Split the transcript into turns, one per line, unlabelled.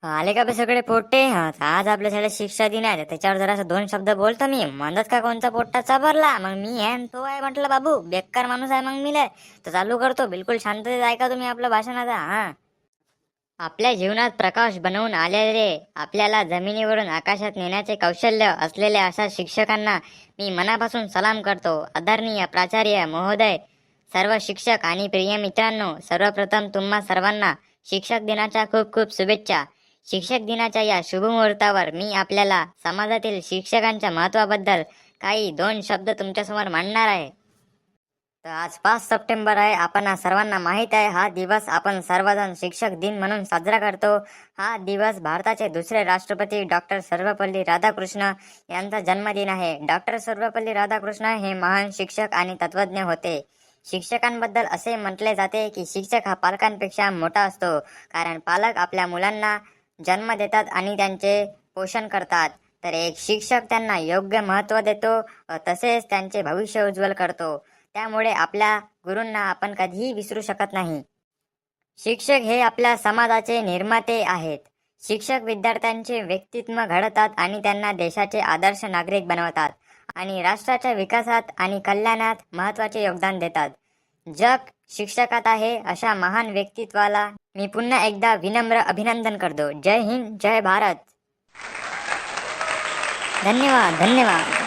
आले का बे सगळे पोट्टे? हा, तर आज आपल्या शाळेत शिक्षा दिन आहे, त्याच्यावर जरासं दोन शब्द बोलतो मी. म्हणत का कोणचा पोट्टा चाबरला? मग मी आहे आणि तो आहे म्हटलं. बाबू बेकार माणूस आहे मग मी लय. तर चालू करतो, बिलकुल शांततेत ऐका तुम्ही आपलं भाषण आता. हा, आपल्या जीवनात प्रकाश बनवून आलेले, आपल्याला जमिनीवरून आकाशात नेण्याचे कौशल्य असलेले अशा शिक्षकांना मी मनापासून सलाम करतो. आदरणीय प्राचार्य महोदय, सर्व शिक्षक आणि प्रिय मित्रांनो, सर्वप्रथम तुम्हा सर्वांना शिक्षक दिनाच्या खूप खूप शुभेच्छा. शिक्षक दिनाच्या या शुभ मुहूर्तावर मी आपल्याला समाजातील शिक्षकांच्या महत्त्वाबद्दल काही दोन शब्द तुमच्यासमोर मांडणार आहे. तर आज 5 सप्टेंबर आहे. आपण सर्वांना माहीत आहे, हा दिवस आपण सर्वजण शिक्षक दिन म्हणून साजरा करतो. हा दिवस भारताचे दुसरे राष्ट्रपती डॉक्टर सर्वपल्ली राधाकृष्ण यांचा जन्मदिन आहे. डॉक्टर सर्वपल्ली राधाकृष्ण हे महान शिक्षक आणि तत्वज्ञ होते. शिक्षकांबद्दल असे म्हटले जाते की शिक्षक हा पालकांपेक्षा मोठा असतो, कारण पालक आपल्या मुलांना जन्म देतात आणि त्यांचे पोषण करतात. तर एक शिक्षक त्यांना योग्य महत्त्व देतो तसेच त्यांचे भविष्य उज्ज्वल करतो. त्यामुळे आपल्या गुरूंना आपण कधीही विसरू शकत नाही. शिक्षक हे आपल्या समाजाचे निर्माते आहेत. शिक्षक विद्यार्थ्यांचे व्यक्तित्व घडवतात आणि त्यांना देशाचे आदर्श नागरिक बनवतात आणि राष्ट्राच्या विकासात आणि कल्याणात महत्त्वाचे योगदान देतात. जग शिक्षकात आहे. अशा महान व्यक्तित्वाला मी पुन्हा एकदा विनम्र अभिनंदन करतो. जय हिंद, जय भारत. धन्यवाद, धन्यवाद.